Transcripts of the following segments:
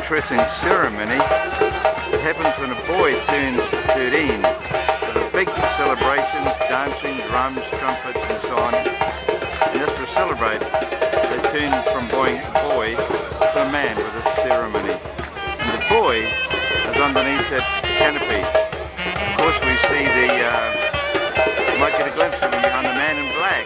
interesting ceremony that happens when a boy turns 13. With a big celebration, dancing, drums, trumpets and so on. And just to celebrate, they turn from boy to a man with a ceremony. And the boy is underneath that canopy. Of course we see you might get a glimpse of him behind the man in black.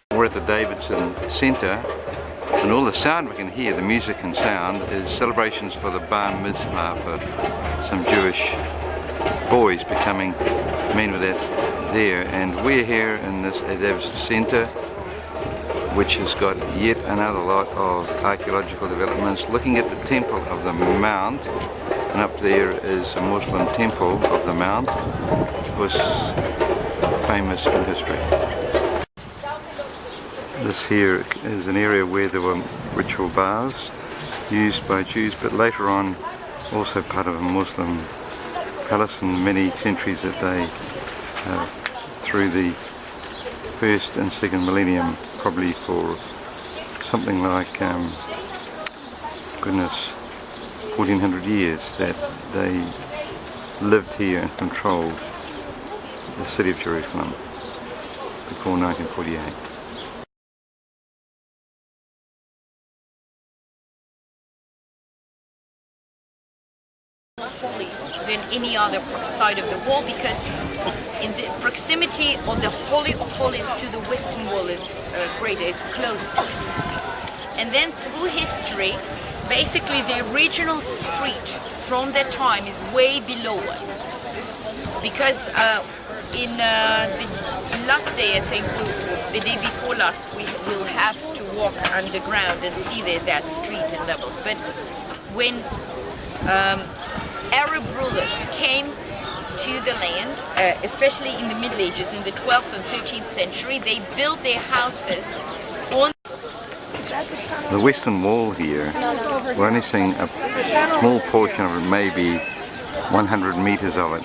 We're at the Davidson Centre, and all the sound we can hear, the music and sound, is celebrations for the bar mitzvah for some Jewish boys becoming men with that there. And we're here in this Davidson Centre, which has got yet another lot of archaeological developments, looking at the Temple of the Mount, and up there is a Muslim Temple of the Mount, which was famous in history. This here is an area where there were ritual baths used by Jews, but later on also part of a Muslim palace in many centuries that they, through the first and second millennium, probably for something like, goodness, 1400 years, that they lived here and controlled the city of Jerusalem before 1948. Than any other side of the wall, because in the proximity of the Holy of Holies to the Western Wall is greater, it's close to it. And then through history, basically the original street from that time is way below us, because in the last day, I think the day before last, we will have to walk underground and see that street and levels. But when Arab rulers came to the land, especially in the Middle Ages, in the 12th and 13th century, they built their houses on the Western Wall here. We're only seeing a small portion of it, maybe 100 meters of it,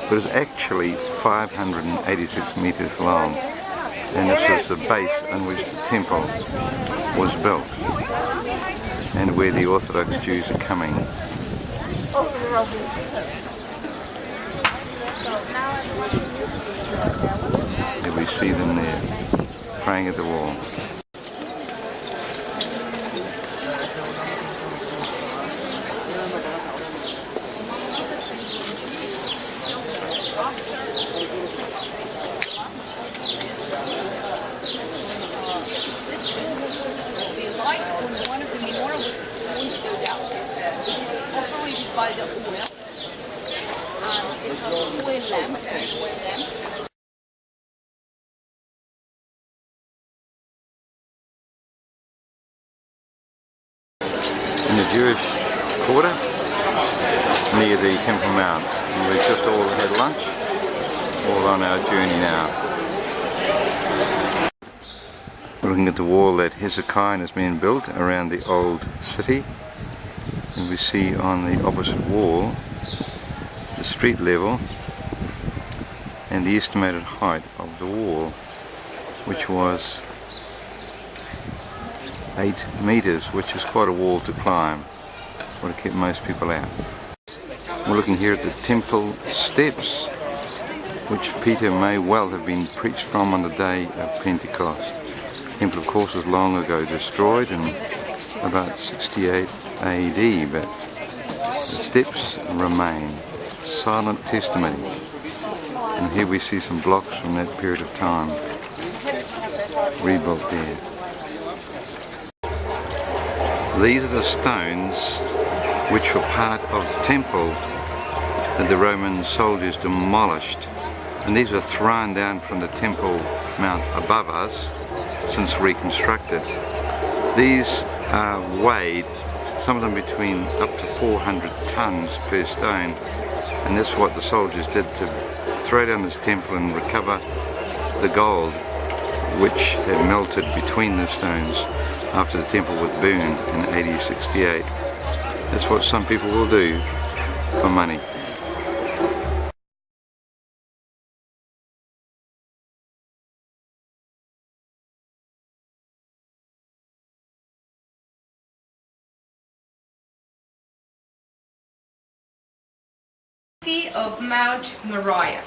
but it's actually 586 meters long, and this is the base on which the temple was built and where the Orthodox Jews are coming. Here we see them there, praying at the wall. the light on one of the menorah won't go down. It's operated by the oil. It's an oil lamp, In the Jewish quarter near the Temple Mount. And we've just all had lunch, all on our journey now. We're looking at the wall that Hezekiah has been built around the old city, and we see on the opposite wall the street level and the estimated height of the wall, which was 8 meters, which is quite a wall to climb. Would have kept most people out. We're looking here at the temple steps, which Peter may well have been preached from on the day of Pentecost. The temple, of course, was long ago destroyed in about 68 AD, but the steps remain. Silent testimony. And here we see some blocks from that period of time rebuilt there. These are the stones which were part of the temple that the Roman soldiers demolished, and these were thrown down from the Temple Mount above us since reconstructed. These are weighed, some of them between up to 400 tons per stone, and that's what the soldiers did to throw down this temple and recover the gold which had melted between the stones after the temple was burned in AD 68. That's what some people will do for money. Of Mount Moriah.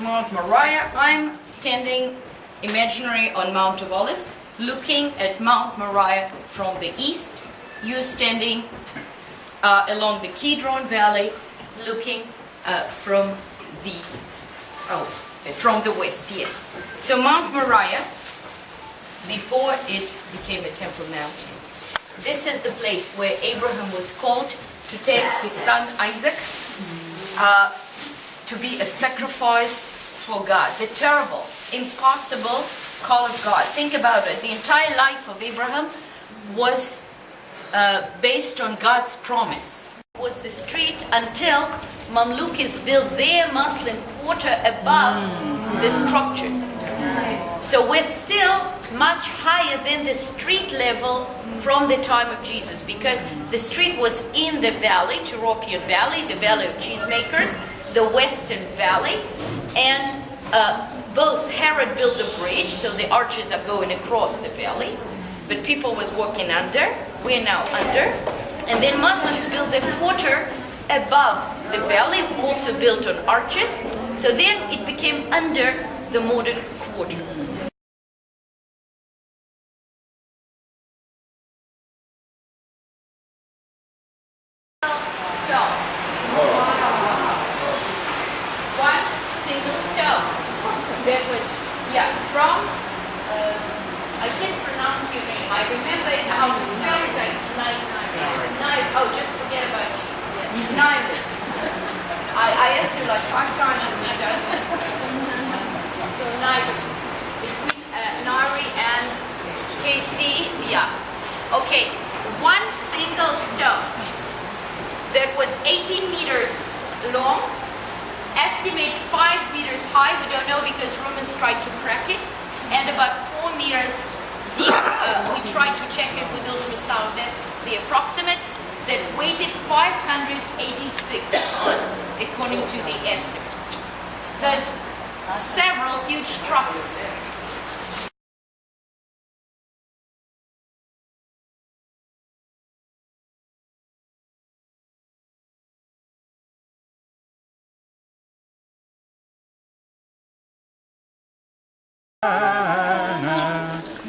Mount Moriah, I'm standing imaginary on Mount of Olives, looking at Mount Moriah from the east. You're standing along the Kidron Valley, looking from the west, yes. So Mount Moriah, before it became a temple mountain. This is the place where Abraham was called to take his son Isaac to be a sacrifice for God. The terrible, impossible call of God. Think about it. The entire life of Abraham was based on God's promise. It was the street until Mamlukis built their Muslim quarter above the structures. So we're still much higher than the street level from the time of Jesus, because the street was in the valley, Tyropian Valley, the Valley of Cheesemakers, the Western Valley, and both Herod built the bridge, so the arches are going across the valley, but people was walking under, we're now under, and then Muslims built the quarter above the valley, also built on arches, so then it became under the modern quarter. I asked him like 5 times and he doesn't. So Nairi, between Nari and KC, yeah. Okay, one single stone that was 18 meters long, estimate 5 meters high, we don't know because Romans tried to crack it, and about 4 meters deep. We tried to check it with ultrasound, that's the approximate. That weighted 586 tons, according to the estimates. So it's several huge trucks.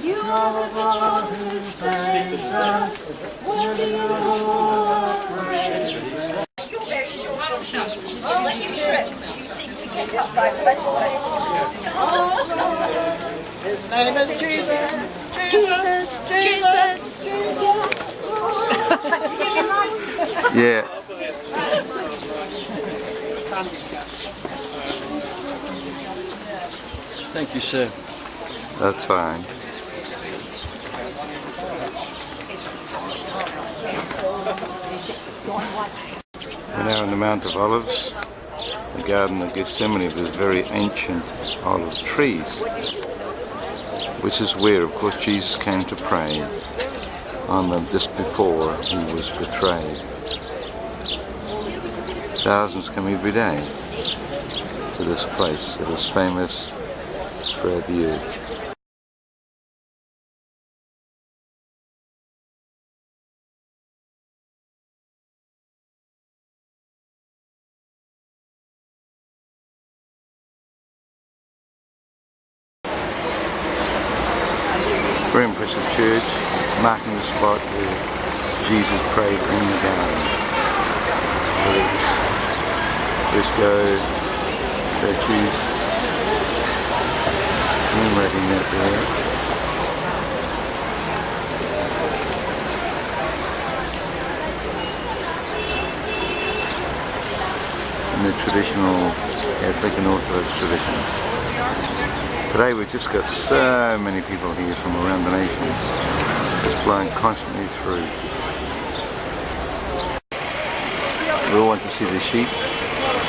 You are the God who saves us. Worthy of all praise. I'll let you shred. You seem to get up by the better way. His name is Jesus. Jesus, Jesus. Yeah. Thank you, sir. That's fine. We're now in the Mount of Olives, the Garden of Gesthemane with very ancient olive trees, which is where, of course, Jesus came to pray on them just before he was betrayed. Thousands come every day to this place that is famous throughout the earth. Very impressive church, marking the spot where Jesus prayed in the garden. So it's fresco statues commemorating that there. In the traditional Catholic and Orthodox traditions. Today we've just got so many people here from around the nations, just flowing constantly through. We all want to see the sheep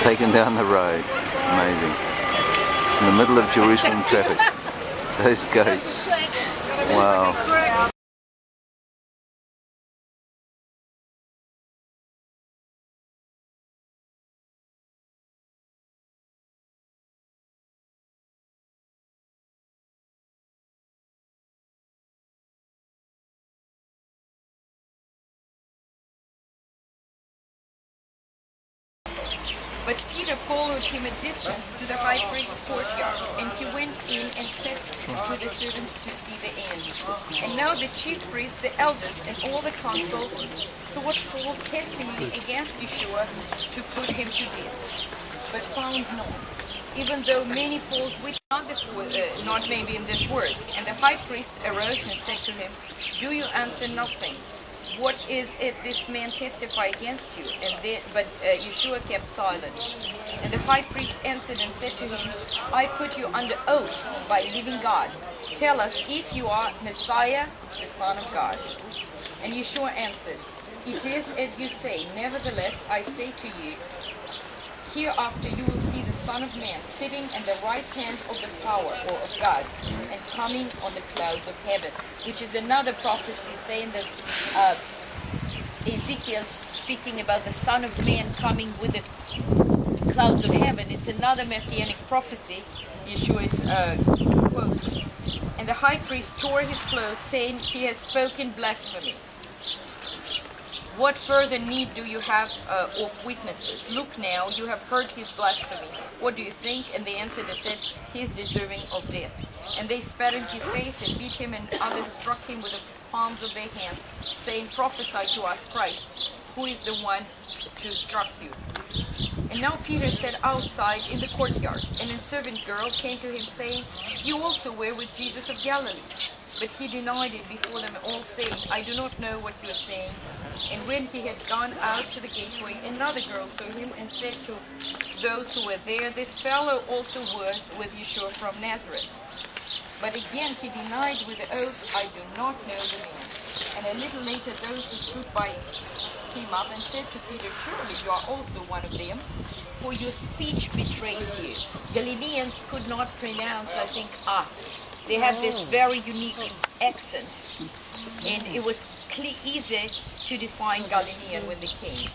taken down the road. Amazing. In the middle of Jerusalem traffic. Those goats. Wow. But Peter followed him a distance to the high priest's courtyard, and he went in and sat with the servants to see the end. And now the chief priests, the elders, and all the council sought false testimony against Yeshua to put him to death, but found none, even though many false witnesses, not maybe in this word. And the high priest arose and said to him, "Do you answer nothing? What is it this man testify against you?" But Yeshua kept silent. And the high priest answered and said to him, "I put you under oath by living God. Tell us if you are Messiah, the Son of God." And Yeshua answered, "It is as you say. Nevertheless, I say to you, hereafter you will see the Son of Man sitting in the right hand of the power, or of God, and coming on the clouds of heaven," which is another prophecy saying that Ezekiel speaking about the Son of Man coming with the clouds of heaven. It's another messianic prophecy Yeshua is quoting. And the high priest tore his clothes, saying, "He has spoken blasphemy. What further need do you have of witnesses? Look now, you have heard his blasphemy. What do you think?" And they answered and said, "He is deserving of death." And they spat in his face and beat him, and others struck him with the palms of their hands, saying, "Prophesy to us, Christ, who is the one who struck you?" And now Peter sat outside in the courtyard, and a servant girl came to him, saying, "You also were with Jesus of Galilee." But he denied it before them all, saying, "I do not know what you are saying." And when he had gone out to the gateway, another girl saw him and said to those who were there, "This fellow also was with Yeshua from Nazareth." But again he denied with the oath, "I do not know the man." And a little later those who stood by came up and said to Peter, "Surely you are also one of them, for your speech betrays you." Galileans could not pronounce, I think, ah. They have this very unique accent, and it was easy to define Galilean when they came.